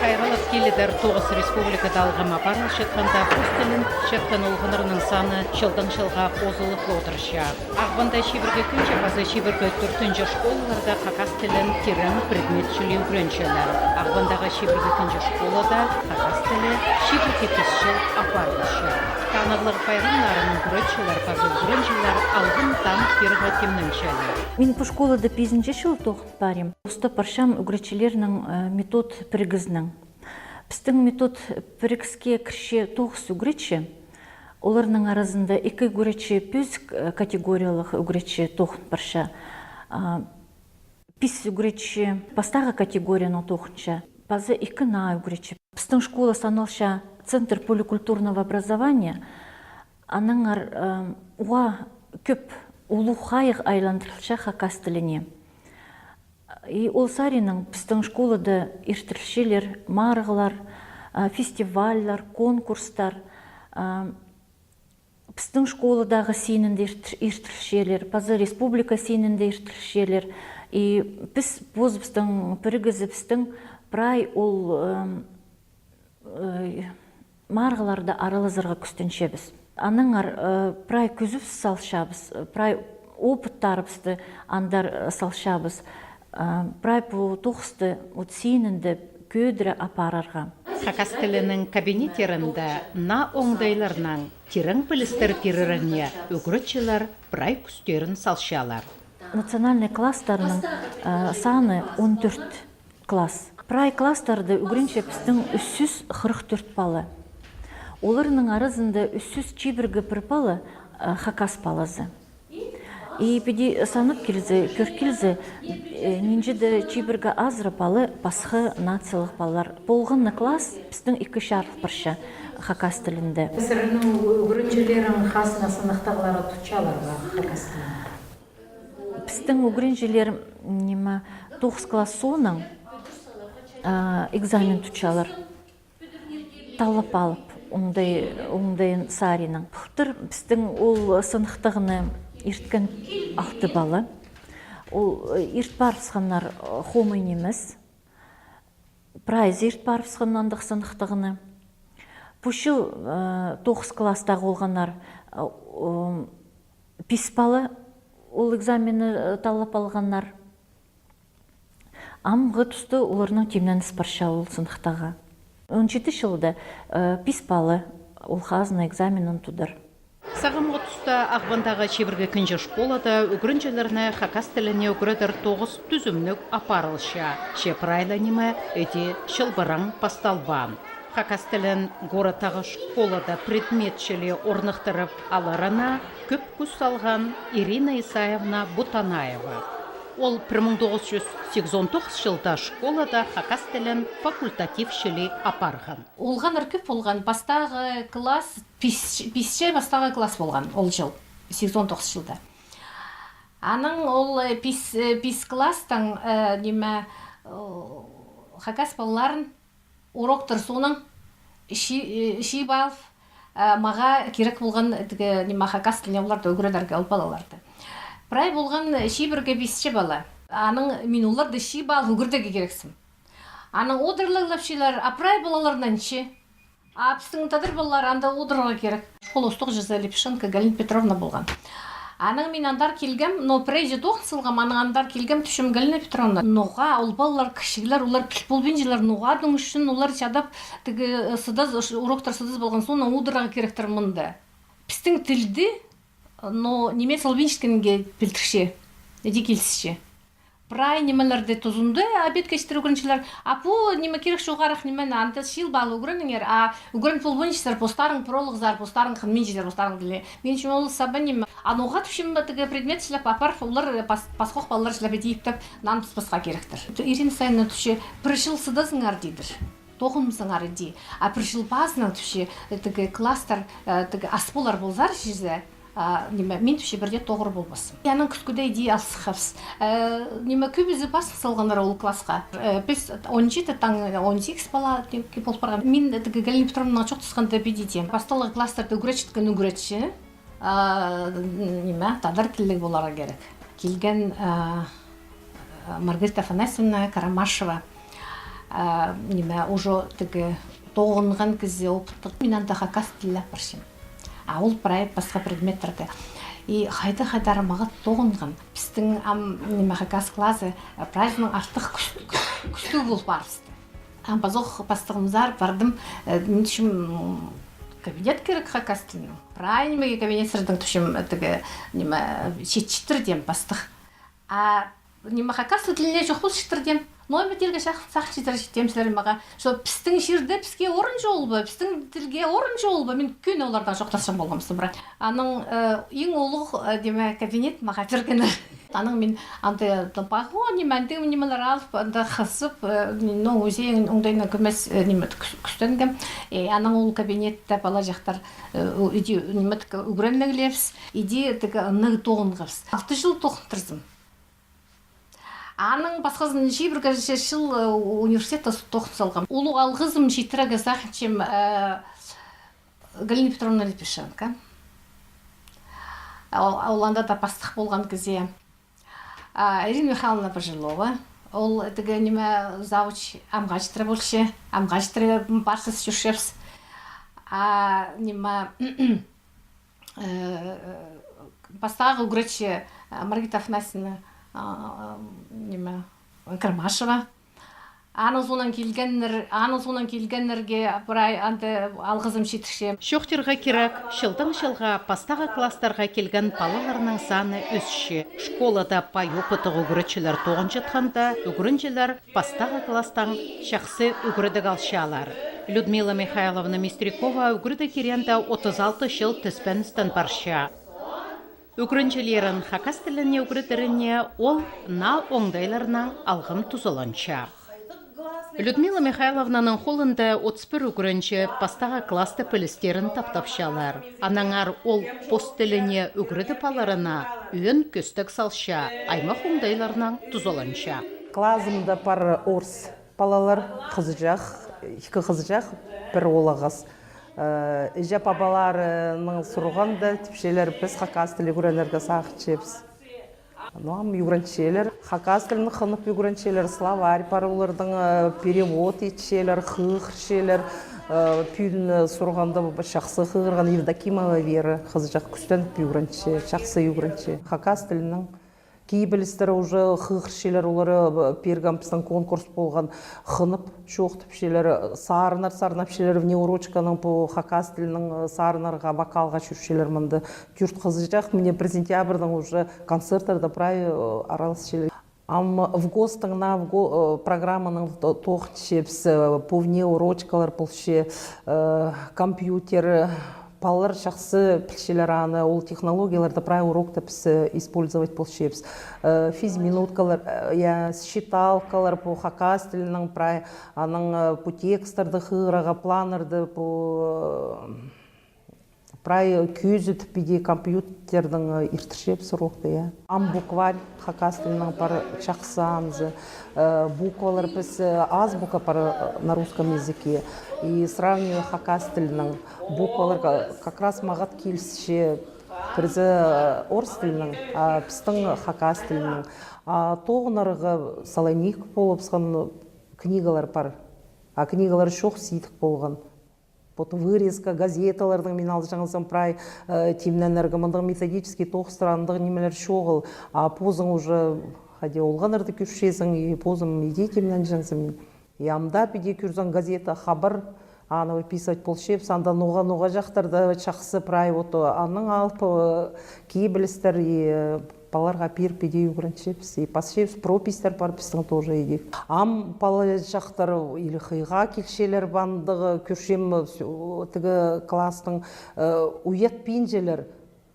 Хайралып келедер 9 республикада алғама барыл шетқанда қос тілін шеттен олғынырының саны жылдан жылға қозылып отырыша. Ағбанда шибірге күнше базы шибірге 4-ші школаларда қақас тілін терін предметшілі үйреншелер. Ағбандағы шибірге күнше школада қақас тілі шибірге 5 жыл апарылышы. Канарлық байрымларының күретшілер базы үйреншелер алғын там керіға темніншелер. Мен по школада 5-ші жыл тоқыт барым. Уста паршам үгречелерінің метод піргізнің. Біздің метод піргізге кірше 9 үгречі. Оларның арасында 2 үгречі пөз категориялық үгречі тоқын парша. 5 үгречі бастағы категорияны тоқынша. Базы 2 на үгречі. Біздің школа саналша Центр поликультурного образования. Аның уа көп улу хайық айландырылша хакас тіліне. И ол сарының біздің школада ертіршелер, марғылар, фестивальлар, конкурстар, біздің школадағы сенінде ертіршелер, Пазы республика сенінде ертіршелер. И біз біздің бірігізі біздің прай ол марғыларды аралызырға күстіншебіз. Аныңар прай күзіп салшабыз, прай опыттарыбызды андар салшабыз. Прай бұл тоқысты сенінді көдірі апарарға. Хакас тілінің кабинеттерінде на оңдайларынан терің білістер теріріне үгірітшілер прай күстерін салшалар. Национальный класстарының саны 14 класс. Прай класстарды үгірінше біздің 344 балы. Оларының арызында 300 бір балы хакас балазы. И педи санып келзе, көр келзе, нинжеді чибіргі азры балы басқы нациялық балалар. Болғынны класс біздің 2 шарф бірші хакас тілінде. Сірінің үгірінжелерін қасына сынықтағылары тұтчалар ба хакас тілінде? Біздің үгірінжелер 9 класс соның экзамен тұтчалар. Талып алып, оңдайын сарының. Бұқтыр біздің ол сынықтығыны ерткен 6 балы. Ол ерт барысқанлар хомын емес. Прайз ерт барысқанландық сынықтығыны. Пұшыл 9 класстағы олғанлар 5 балы ол экзамені талап алғанлар. Амғы тұсты оларының темнен спарша ол сынықтаға. 17 жылда 5 балы ол қазына экзаменін тұдыр. Сағымғы тұста Ағбандағы шебірге күнже школада үгірінжелеріне хакас тіліне үгірідір 9 түзімнік апарылша. Шепрайланимы өте шылбырың пасталбан. Хакас тілін ғоратағы школада предметшілі орнықтырып аларына көп күс салған Ирина Исаевна Бутанаева. Ол 1989 жылда школада хакас тілін факультатившілі апарған. Олған үркіп болған бастағы класс, писше бастағы класс болған ол жыл, 89 жылда. Аның ол пис класстың хакас балаларын уроктыр соның ши балып, маға керек болған хакас тіліне оларды өгіредерге ол балаларды. Прай болған шибірге 5 бала. Аның мен оларды ши бал үгірдегі керексім. Аның одырлығылапшылар апрай балаларынан ши. Апсың тадыр балалар анда одырға керек. Школ остық жаза Лепшенко Галина Петровна болған. Аның мен андар келгем, но прайжы тоқын сылғам, аның андар келгем түшім Галина Петровна. Ноға, ол балалар кішігілер, олар кілполбенжілер, ноғадың үшін олар чадап, уроктар сыдыз болған соны одырға керектір мұнды. Пістің тілді но немец албиншткенге білтірше, әде келсіше. Прай немелерді тұзынды, обед кәштір үгіріншілер, апу неме керек жоғарақ немені антас шил балы үгірініңер, үгірін полбоншістер, постарын прологзар, постарын қынменжілер, постарын діле. Мен үшін ол саба неме. Ануға түшім бәтігі предмет шіліп апар, олар пасқоқ балалар шіліп етейіптіп, нан пыспасқа керектір. Ирина сайына түші, прышыл сыдазыңар дейдір. Тоғынмысыңар еді. А прышыл басынан түші, кластар, асполар болзар жезе. Мен түші бірде тоғыр болбасын. Яның күскуді идея алсықапс. Көбізі басын салғандар ол классқа. Біз 17 таң 18 бала болып барған. Мен Галина Петровнаға çox тұсқанды бедетем. Басталы кластарды үгіретшіткен үгіретші. Тадар тілік боларға керек. Келген Маргарита Афанасьевна Карамашева. неме уже тиги тоғынған кезде опыттық мен анда хакас тілі апыршым. Ол проект басқа предметтерді. И хайда мага тоғынған. Біздің неме хакас классы праздның артық күшті болып барысты. Базоқ бастығымыздар бардым, мен түшім кабинет керек хакас тілінің. Правильно кабинет сырдың түшім шетчітір дем бастық. Неме хакас тіліне жоқ бұл шетір дем. Нойме тілге сақ шетір жетемсілер маға. Пістің жерде піске орын жол ба, пістің тілге орын жол ба. Мен күн олардан жоқтасым болғамсы бірақ. Аның ең олық деме кабинет маға бергені. Аның мен анты бағо немәндің немелер алып, анда қысып, өзен оңдайына көмес күстенгім. Аның ол кабинетті бала жақтар үгіреннігілепс, иде ұнығы тоғынғыз. 6 жыл тоғынтырзым. Аның басқазын жибір жыл университетті тоқын салғам. Олу алғызым жетірігі сақыншым Галина Петровна Лепешенко. Оланда да бастық болған кезде Ирина Михайловна Пожилова. Ол неме завуч амғачтыры болшы. Амғачтыры барсыз жүршепс. Неме бастағы үгіречі Маргарита Афанасьевна Кармашева. Аны сонан келгеннерге бұрай алғызым шетікше. Шоқтырға керек, шылдың-шылға пастағы кластарға келген балаларының саны өсші. Школада пай опытығы үгірічілер тоғын жетқанда, үгірінчілер пастағы кластан шақсы үгірідік алшалар. Людмила Михайловна Мистрикова үгірді керенді 36 жыл түспеністен барша. Үгірінчілерін хакас тіліне үгірідеріне ол на оңдайларына алғым тұзылынша. Людмила Михайловнаның қолында 31 үгірінші пастаға класты пілістерін таптапшалар. Анаңар ол пост тіліне үгіріді паларына үйін көстік салша, аймақ оңдайларынан тұзылынша. Классымда пар орыс балалар қызы жақ, 2 қызы жақ, бір олағыз. Иже папаларының сұрғанда тіпшелер біз хакас тілі үгіренерге сақчепс. Югранчелер, хакас тілінің қынып югранчелер, словарь парулардың перевод етшелер, қығыршелер, пүйін сұрғанда шақсы қығырған Евдокимова Вера, қызы жақ күстен югранче, шақсы югранче. Хакас тілінің кейбілістері уже қығыршелер, олары пергампыстың конкурс болған қынып шоқтыпшелер, сарынап-шелер внеурочканың бұл хакас тілінің сарынарға бакалға жүршелер мұнды. Күрт қызы жақ, міне президентябрдың уже концерттарда прай аралысшелер. В ГОСТың на программаның тоқтшепс, по внеурочкалар бұлше компьютер, балалар жақсы пілшелер аны, ол технологияларды прай урокта пісі использовать болшепс. Физминуткалар, считалкалар по хакас тілінің прай, аның по текстарды қығыраға планарды по прай көзі тіпеде компьютердің иртіршепс урокта. Букварь хакас тілінің пар жақсы аңзы. Буквалар піс азбука пар на русском языке. И сравниваю хакас тілінің буквалар как раз мағат келісше бірзі орыс тілінің, пістің хакас тілінің. Тоғынарға салайник болып сған книгалар бар. Книгалар шоқ сейдік болған. Потом вырезка газеталардың мен алды жаңылсам прай темненергі мұндың методический тоқстырандығы немелер шоғыл. Позың уже олғанырды күршесің, позым иде темнен жаңсам. Ямда пиде күрзан газета хабар аны выписывать полшеп, санда ноға жақтарды чақсы прай ото аның алып кейбілістер баларға пир пиде үгіріншепс, пасшепс пропистер бар пістің тоже иде. Палы жақтар или қиға келшелер бандығы күршем тігі кластың ует пинжелер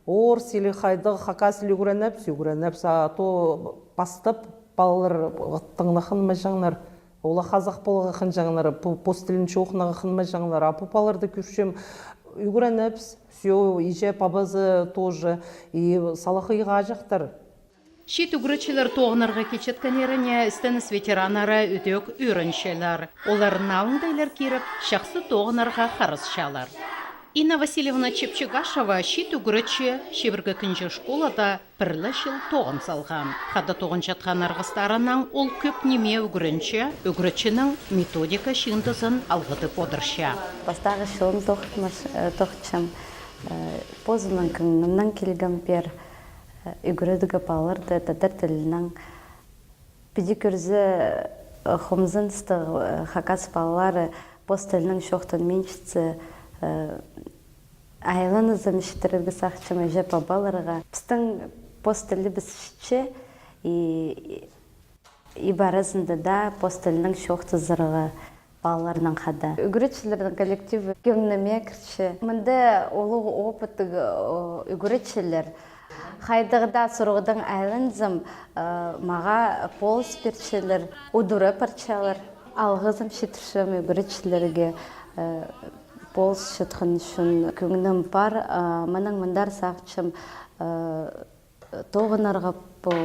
орыс или қайдығы хакас или үгіренепс, то бастып балалар ғыттыңнақын мәжаңнар. Ола қазақ болға қын жаңлары, постілін шоқынаға қынма жаңлары, апупаларды күршем үгіренепс, иже пабазы тоже, и салақыға жақтар. Шет үгірічілер тоғынарға кечетканеріне істініс ветеранары өтек үйріншелер. Олар науындайлар керіп, шақсы тоғынарға қарысшалар. Инна Васильевна Чепчегашева шит үгірітші шебіргі күнжі школада бірлі жыл тоғын салған. Хада тоғын жатқан арғыстарынан ол көп неме үгірітшінің методика шыңдызын алғыды подырша. Бастағы шылым тоқтышым, позынан күнімнен келген пер үгірідігі балырды татар тілінің пиди көрзі хомзын стығы хакас балалары поз тілінің шоқтын меншіці айланы замештерге сақчымы жеп абаларға. Біздің поз тілі біз шітші и барысында да поз тілінің шоқты зырығы балаларының қада. Үгіретшілердің коллективі кемнеме кірші. Мінді олығы опыттық үгіретшілер. Хайдығда сұрғыдың айлынзым маға полыс перчелер, удуры парчалар. Алғызым шетіршім үгіретшілерге полыс шетқын үшін көңінім бар. Мұның мұндар сақчым тоғынарға бұл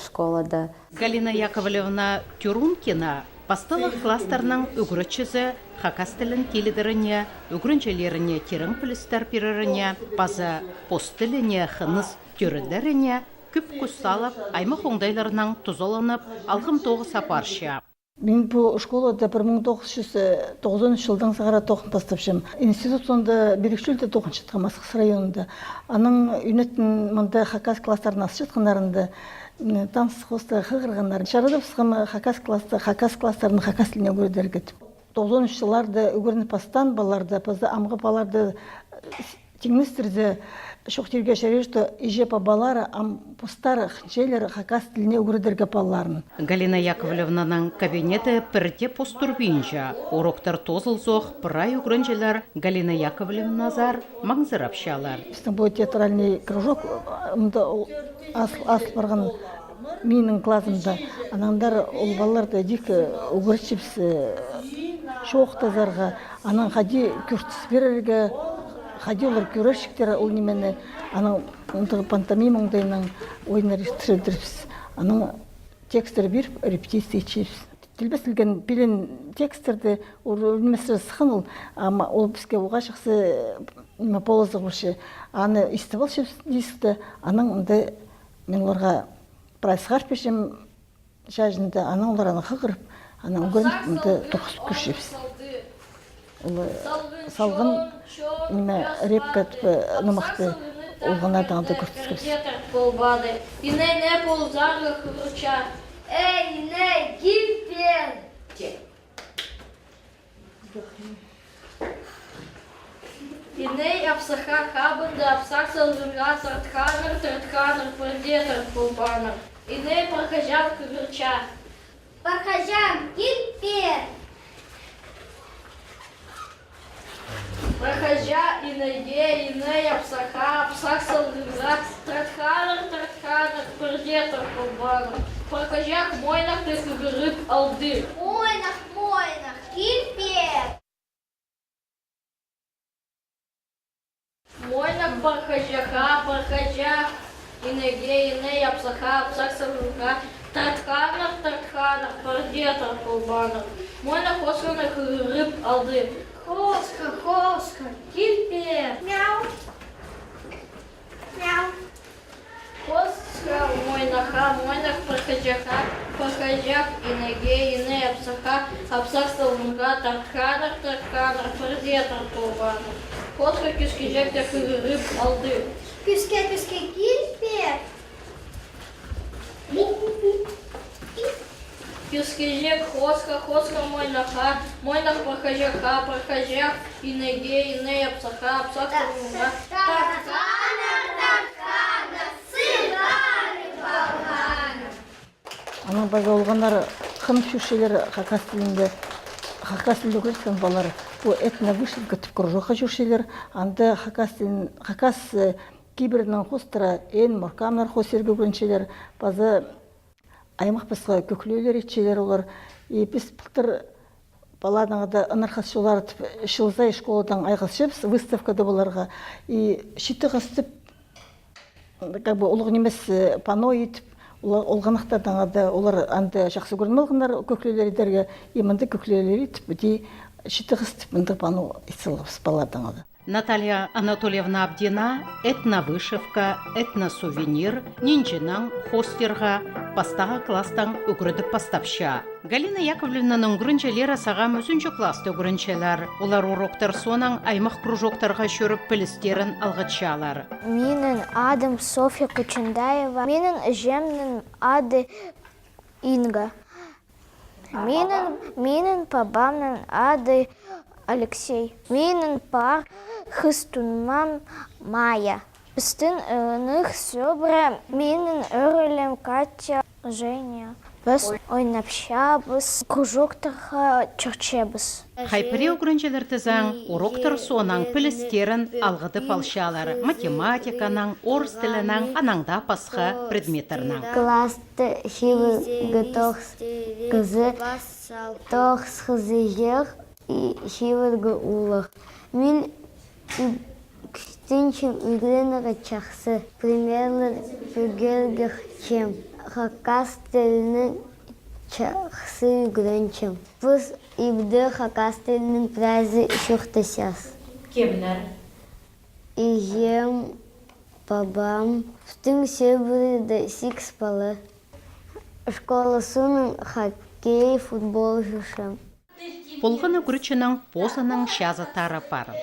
школада. Галина Яковлевна Тюрункина бастылық класстарының үгіретшізі хакас тілін келідіріне, үгірінчелеріне керің пілістер переріне, базы пост тіліне хыныз түрілдеріне күп күс салып, аймақ оңдайларының тұзоланып, алғым тоғы сапаршы. Мен бұл школада 1990 жылдан сағара тоқын бастапшым. Институт сонда берекшілді тоқын шытқан Масқыс районында. Аның үйнеттін мұнда хакас класстарын асы шытқанарында таныс қосты қығырғандар. Шарады бұсқым хакас класстарын хакас тіліне өгірдергет. 90 жылларды өгіріні пастан баларды, пазды амғы баларды теңместерді шоқтерге шәрежді ежепа балары постары хынчелері хакас тіліне өгірдерге баларын. Галина Яковлевнаның кабинеті бірде постур бейінжа. Уроктар тозыл зоқ, бірай үгірінжелер Галина Яковлевна назар маңзыр апшалар. Біздің бұл театральный кружок, асыл барған менің классымда, анаңдар ол балаларды дик өгіршіпсі шоқтазарға, анаң қади күртіс берерге, қади олар көрершіктері ол немені, анаң пантомима оңдайының ойынар түсірдіріпсіз. Анаң текстері беріп, репетиция етшепсіз. Тілбесілген білен текстерді өлмесірі сықын ол бізге оға шықсы полызы бұшы. Аны истебал дейсікті, анаң ұнды мен оларға прайсығар пешем жайжында, анаң олар аны қығырып, анаң өгірін ұнды тоқысып көршепсіз. Салғын репка нұмақты олғанардан да көртіскіпсіз. Ине не ползағы қырыча. Эй, не, гипер! Иней апсаха хабында апсақ салғынға сартқаныр, përдетір полбаныр. Иней пархажан қырыча. Пархажан, гипер! Прохожа иней апсаха, апсақ салғынға сартқаныр, përдетір полбаныр. Прохожак мойнах ты кыгырып алды. Мойнах, кипер! Мойнах прохожак, иней апсаха, апсақ салғынға тартқаныр, përдетір полбаныр. Мойнах осқаны кыгырып алды. Хоска, кипер! Мяу! Хоска, мойнах прохожак, иней апсаха, апсақ салғынға тартқаныр, përдетір полбаныр. Хоска кискежек те кыгырып алды. Киске, кипер! Кискежек, хоска, мойнах прохожак, иней апсаха, апсақ салғынға Аның бағы олғандар қым шүшелер хакас тілінде көрсеткен балар. Бұл этновышыл күтіп кружоқа жүршелер. Анды хакас кейбірінің қостыра ән мұркамлар қосерге көріншелер. Базы аймақ бізға көкілеулер етшелер олар. Біз бұқтыр баладыңғыда ынырқас жолар шылзай школадан айғыз выставкада боларға. Шиті қастып, олғы немес пано етіп, олғанақтардан олар анды жақсы көрмелгендер көклелер едерге, емінді көклелер етіп, шиті қыстып, мұнды пано етсілғыз балардан ады. Наталья Анатольевна Абдина этновышивка, этносувенир, нинчинан хостерға, пастаға кластан үгірдіп пастапша. Галина Яковлевнаның күрінчелері сағам өзінші класты күрінчелер. Олар уроктар сонан аймақ кружоктарға шөріп пілістерін алғытшалар. Менің адым Софья Кучендаева. Менің жемнің ады Инга. Менің папамның ады Алексей. Менің пар хыстунмам Майя. Біздің нық сөбірі менің өрілім Катя, Женя. Біз ойнапшабыз, кружоктарға чырчебіз. Хайпыре күрінчелерді заң, уроктар сонан пілістерін алғыдып алшалар. Математиканан, орыс тілінен, анаңда пасқа предметтернан. Класты шивы тоғыз кызы, тоғыз қызы жер и шивы улық. Мен күстенші үйгенігі чақсы, примерлер бүгергір чем. Хакас тілінің чақсы үйгенчім. Біз ибді хакас тілінің празы шуқтасяс. Кемнер? Ижем, бабам. Стың сөбірді сикс балы. Школасының хоккей, футбол жүршім. Полғаны күрічінің позының шазатары пары.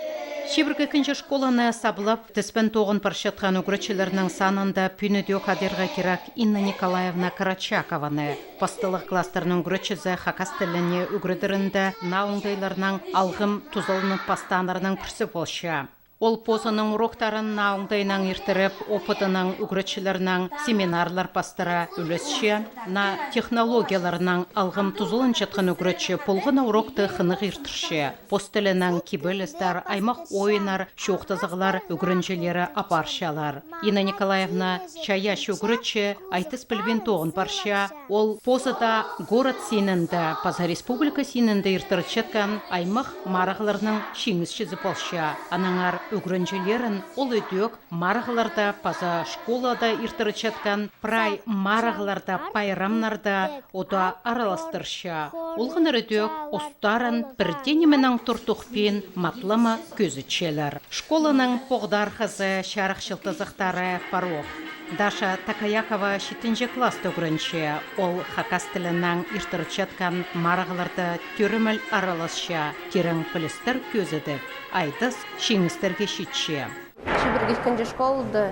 Шебіргі кінчі школаны сабылап, тіспен тоғын паршатқан үгірічілерінің санында пүйнедеу қадерға керак Инна Николаевна Карачакованы. Пастылық кластерінің үгірічізі хакас тіліне үгірідірінді науыңдайларының алғым тұзылының пастанарының күрсі болшы. Ол позының уроктарын науыңдайынан ертіріп, опытының үгірічілерінің семинарлар пастыра үлесші, на технологияларының алғым тұзылын жатқан үгірічі полғына урокты қынық ертірші. Постілінің кибелістер, аймақ ойынар, шоқтызығылар үгірінчелері апаршалар. Инна Николаевна чаяш үгірічі айтыс білбен тоғын парша. Ол позыда город сенінді, Паза республика сенінді ертіріп жатқан аймақ марағыларының шеңізшізі болша. Анаңар үгірінчелерін ол өтек марағыларда, Паза школада ертіріп жатқан прай марағыларда, пайрамнарда ода араластырша. Олғыныр өтек остарын бірденеменің тұртықпен матлама көзітшелер. Школаның поғдар қызы шарықшылтызықтары парох. Даша Такаякова 7-ші класты үгірінші. Ол хакас тілінен ертіріп жатқан марағыларды түріміл араласша, терің пілістер көзіді. Айтыс шеңістерге шетші. Шебірге күнде школды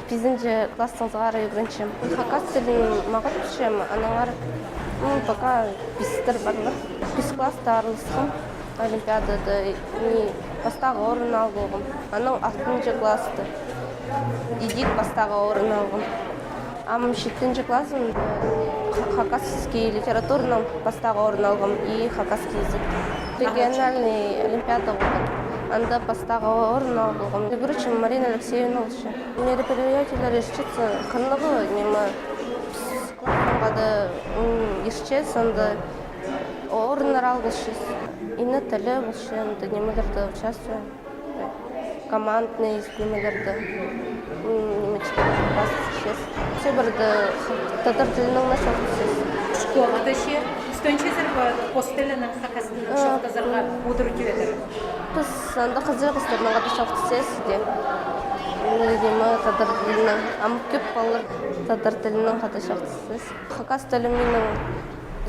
5-ші кластыңызғары үгірінші. Хакас тілін мағыт түшем, анаңар пока 5-тір барлы. 5 класты арылысқым. Олимпиадада бастағы орын алғым. Аның 6-ші класты. Идик бастағы орын алғым. Ам 7-ші классым хакасский литературным бастағы орын алғым и хакасский язык. Региональный олимпиада болған. Анда бастағы орын алғым. Үгірічім Марина Алексеевна олшы. Мероприятиялар ешчетсі қынығы немі классыңғады ешчет, сонда орынлар алғылшыз. Ині тілі болшы, немелерді участвую. Командный немелерді. Немечкі басшыз. Все бірді татар тілінің нашыл түсіз. Школада ше, стөнчезіргі постілінің хакасының шоқтазарға отыру едір. Біз анда қызырғыстарының ғады шоқ түсіз де. Немі татар тілінің, амып көп қалыр татар тілінің ғады шоқ түсіз. Хакас тілімінің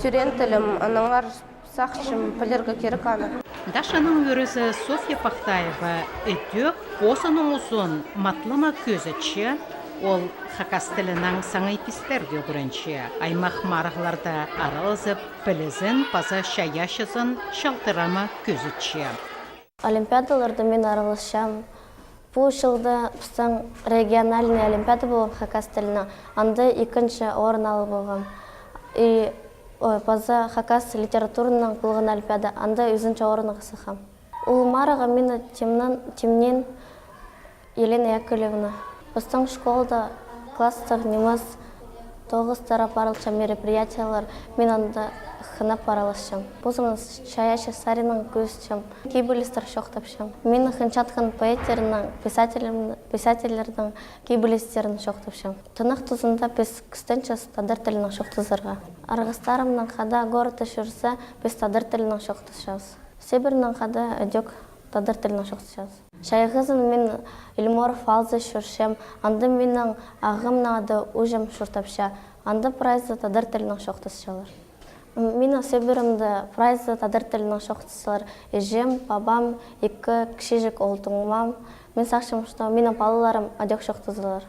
түрен тілім, анаңар сақшым, пілергі керек аны. Дашаның өрізі Софья Пақтаева өтек посының ұзын матлама көзітші, ол хакас тілінің саңай пістерге көрінші. Аймақ марғыларда аралызып, пілізін, паза шаяшызын шалтырама көзітші. Олимпиадаларды мен араласшам. Бұл жылда біздің региональный олимпиада болған хакас тілінің. Анда 2-ші орын алып болған. Паза хакас литературының болған олимпиада, анда 3-ші орын қысықам. Ол мараға мені темнен Елена Яковлевна. Біздің школда класстық неміз 9 тарапарылша мероприятиялар, мен анда хынап араласшам. Бұзымын шаяшы сарының көзшам, кейбілістер шоқтапшам. Мен хынчатқан поэттерінің, писательердің кейбілістерін шоқтапшам. Тынық тұзында біз күстенчес тадар тілінің шоқтызырға. Арғыстарымның қада горыты жүрсе, біз тадар тілінің шоқтышауыз. Себірінің қада өдек тадар тілінің шоқтышаз. Шайғызын мен Илморов алзы шүршем, анды менің ағымнады ұжым шұртапша, анды прайзы тадар тілінің шоқтышалар. Мен сөбірімді прайзы тадар тілінің шоқтышалар. Ежем, бабам, екі кішежік олтыңмам. Мен сақшым, что менің балаларым адек шоқтызылар.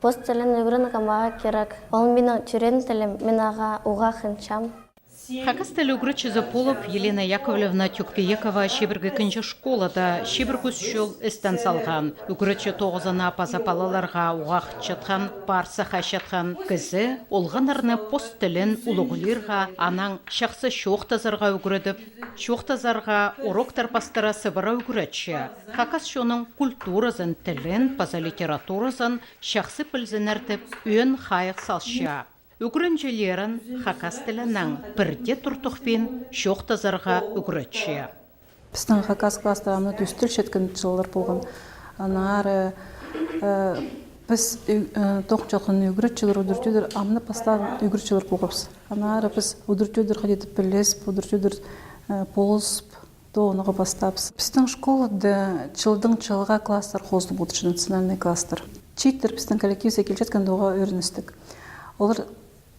Пост тілін үгірінігі маға керек. Ол менің түрен тілім, мен аға уға қынчам. Хакас тілі үгірітші Заполов Елена Яковлевна Тюкпиекова шебіргі күнші школада шебір жол істен салған. Үгірітші 9-ана пазапалаларға уғақ чатқан, парсы қашатқан кізі, олғанарны пост тілін ұлығылырға, анаң шақсы шоқтазарға үгірідіп, шоқтазарға уроктар пастыра сыбыра үгірітші. Хакас шоның культуразын тілін, паза литературазын шақсы пілзініртіп, өн қайық салшы. Үгірінжелерін хакас тілінің бірде тұртықпен шоқтазарға үгірітші. Біздің хакас кластарымны төстіл шеткен жылдар болған. Анары біз тоқчалқын үгірітшілер, үдіртедір, амны пастан үгірітшілер болғапыз. Анары біз үдіртедір қадетіп білесіп, үдіртедір болысып, тоғыныға бастапыз. Біздің школады жылдың жылға кластар қозды бұдыршы, национальный кластар. Читтер біздің коллективсе келчеткен доға өріністік. Олар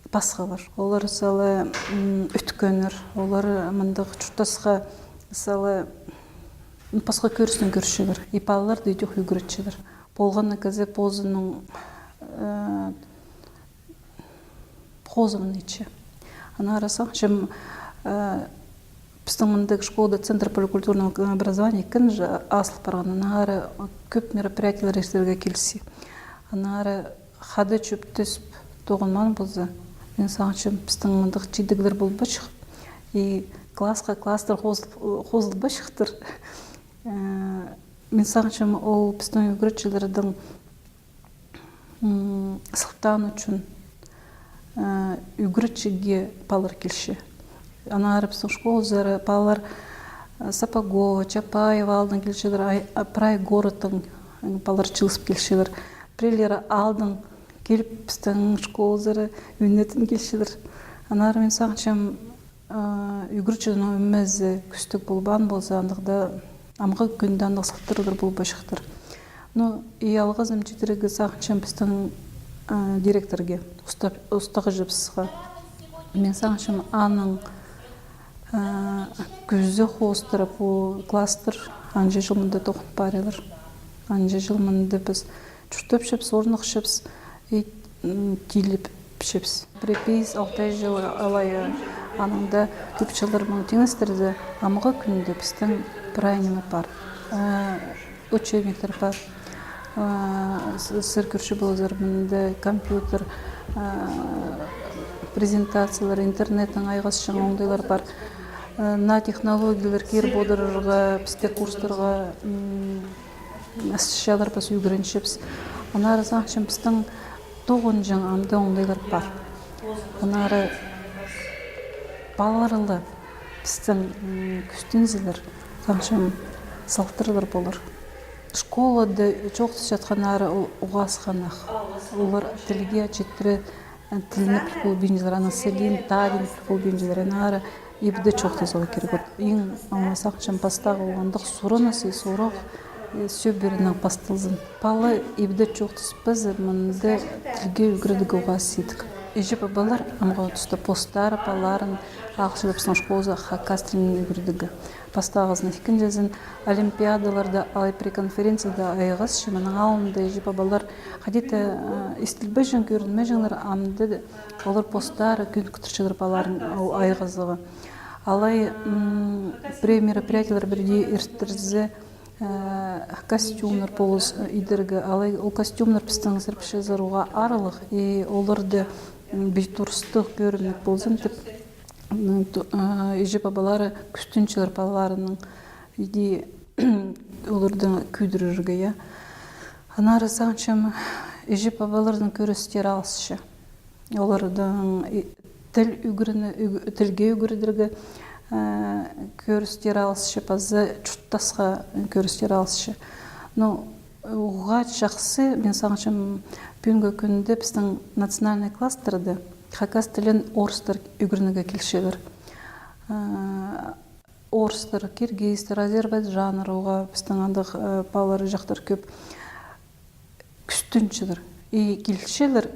басқалар. Олар салы үткөнір, олар мындық чұртасқа салы басқа көрісін көршілер. Ипалылар дейдек үгіретшілер. Болғаны көзі позының позының ечі. Ана арасақ, жем біздің мындық школда Центр поликультурного образования кін асыл барған. Ана ары көп мероприятиялар естерге келсе. Ана ары қады чөп түсіп тоғынман болзы. Мен сағыншым біздің мындық жидігілер болып башық. И кластар қозылып башықтыр. Мен сағыншым ол біздің үгіретшілердің сылтан үшін үгіретшіге палар келші. Ана ары біздің школызары палар Сапогова, Чапаева алдың келшілер, Прай городың палар чылысып келшілер. Прелері алдың келіп біздің школызары үнетін келшілер. Анары мен сағыншам үгіртшінің өмізі күстік болбан болса, андықда амғы күнді андық сылттырылыр бол башықтыр. Но и алғызым жетірігі сағыншам біздің директорге, ұстағы жіпсіға. Мен сағыншам аның күзі қостырып, ол кластыр анжы жылмынды тоқын барелер. Анжы жылмынды біз чұртып шепс, орнық шепс, келіп шепс. Препейс 6 жыл алайы аныңда көп жылдар мұң теңістірді амығы күнді біздің прайнемі бар. Учебниктер бар. Сыр көрші болызар мұнды компьютер, презентациялар, интернеттің айғас шыңы оңдайлар бар. На технологиялар кер бодырырға, бізде курстарға әсішалар бас үгіріншепс. Анары заңшым біздің тоғын жаң амды оңдайлар бар. Анары баларылы біздің күстінзілер заңшым салтырылар болыр. Школады жоқтыс жатқанары ұғасқанақ. Олар тілге жетірі тіліні піл бейінжілер. Ана селин, тарин піл бейінжілер. Анары ебді жоқтыз олы керек. Ең сақшым пастағы оғандық сұрынысы, сұрық сөберінің пастылзын. Палы ебді жоқтыз біз мұнды тілге үгірдігі ұғасыдық. Ежіп балар амға тұста постары, баларын ақшылы пісің школза хакас тілінің үгірдігі. Пастағызын екіндезін олимпиадаларда, алай преконференцияда айғыз шымының алымда ежіп балар қадеті істілбі жын көрінме жыңлар амды олар постары күн күтіршілер баларын айғызығы. Алай мероприятиялар бірде ерттірізі костюмнар болыз идергі. Алай ол костюмнар пістің сірпіші заруға арылық, и оларды бейтұрыстық көрінік болзын тіп ежі бабалары күстіншілер баларының иде олардың күйдірірге. Анары сағыншым ежі бабалардың көрістері алысшы. Олардың тілге үгірдіргі көрістері алысшы, пазы чұрттасқа көрістері алысшы. Но оға жақсы, мен сағыншым бүгінгі күнді біздің национальный кластырды хакас тілін орыстар үгірнігі келшелер. орыстар, киргизтер, азербайджандар, оға біздің андық балары жақтар көп күстіншідір. И келшелер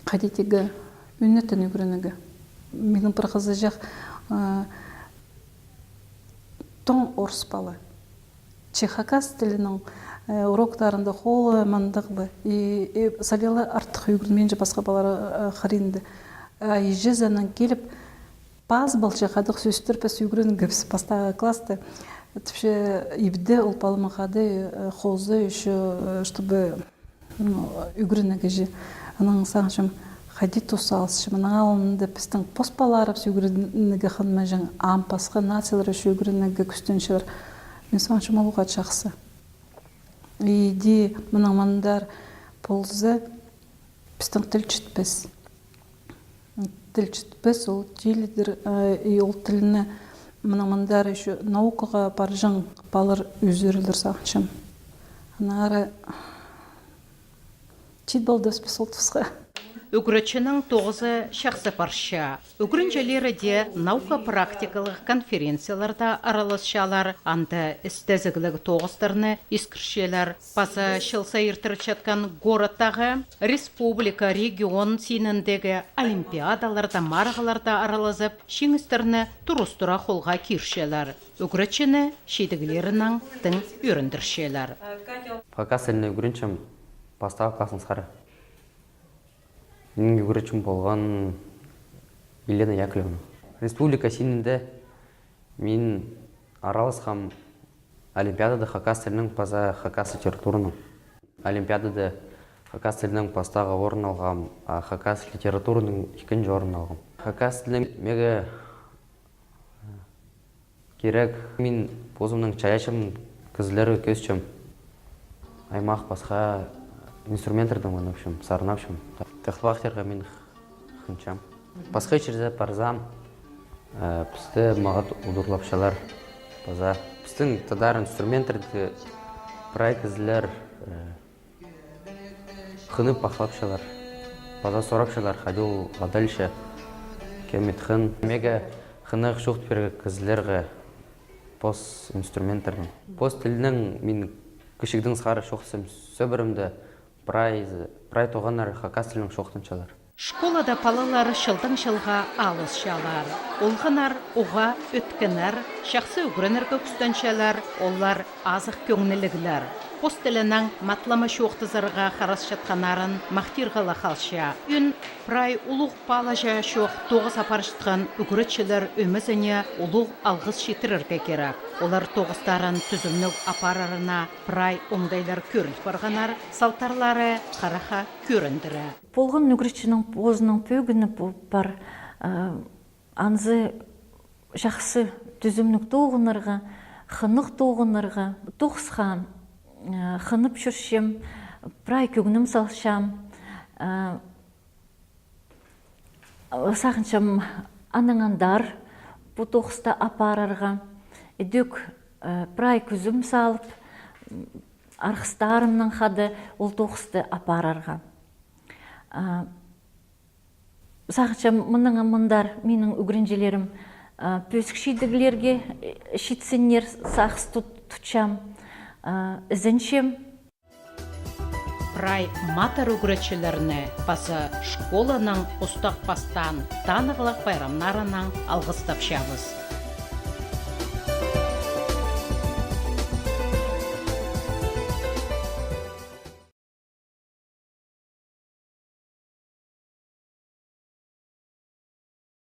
қадетегі үннеттен үгірінігі. Менің бір қызы жақ тоң орыс балы. Чехакас тілінің уроктарында қолы мандығы. И салелі артық үгірін менже басқа балары қаринді. Ежезанан келіп, баз балча қадық сөстір пәс үгірін көпсі бастағы класты. Тіпше ибді ұлпалымы қады қозы үші, чтобы үгірінігі же. Аның саңшым қадет тұсалшы. Мұның алынды пістің поспалары үгірінігі қанма жәң ампасқа нациялар үші үгірінігі күстіншілер. Мен саңшым алуға чақсы. Иди мұның мандар ползы пістің тіл чүтпес. Тіл чүтпес ол теледір, и ол тіліні мұның мандар үші наукаға бар жың балыр үзірілдір саңшым. Анары чит болды өспес ол тұсқа. Үгірітшінің 9 шақсы парша. Үгірінжелері де наука-практикалық конференцияларда араласшалар, анды істезігілігі 9-тырны искіршелер. Паза шылса ертіріп жатқан городтағы республика, регион сеніндегі олимпиадаларда, марғаларда аралазып, шеңістірні тұрыстыра қолға киршелер. Үгірітшіні шедігілерінің тың өріндіршелер. Покасылыны үгіріншім бастағы класын сқары. Менің үгірішім болған Елена Яковлевна. Республика сенінде мен араласқам олимпиадада хакас тілінің паза хакас литературының. Олимпиадада хакас тілінің пастағы орын алғам, хакас литературының 2-ші орын алғам. Хакас тілінің меге керек. Мен өзімнің чаяшым, кізілері көзчім, аймақ басқа инструменттердің өңіпшім, сарынапшым. Тәқпақтарға мен қынчам. Басқа жерде парзам, бізді мағат ұдырлапшалар. Біздің тадар инструменттерді прай кізілер қынып бақылапшалар. База сорапшалар, қадыл ғадалшы кемет қын. Мега қынық шуқт бергі кізілерге пост инструменттердің. Пост тілінің мен кішігдің сқары шоқсым сөбірімді прай тоғанар хакас тілінің шоқтыншалар. Школада палалары шылдың-шылға алыс шалар. Олғанар оға өткінер, шақсы үгірінергі күстеншелер, олар азық көңнілігілер. Пост тілінің матлама шоқтызырға қарас жатқанарын мақтирғала қалша. Үн прай ұлық палажа шоқ 9 апар жытқан үгірітшілер өмізіне ұлық алғыз шетірірге керек. Олар 9-тарын түзімнік апарарына прай оңдайлар көріліп барғанар, салтарлары қараға көріндірі. Болғын үгірітшінің өзінің пөгіні бар анзы жақсы түзімнік тоғынырға, қынық тоғынырға, тоқсқа қынып жүршем, прай көгінім салшам, сағыншам аныңандар бұ тоқыста апарарға, едік прай күзім салып, арқыстарымның қады ол тоқысты апарарға. Сағыншам мұның амындар менің үгірінжелерім пөсік шейдігілерге шетсенер сақыс тұтшам, ізіншем. Прай матар үгірітшілеріне басы школаның ұстақ бастан танығылық байрамларының алғыстап шабыз.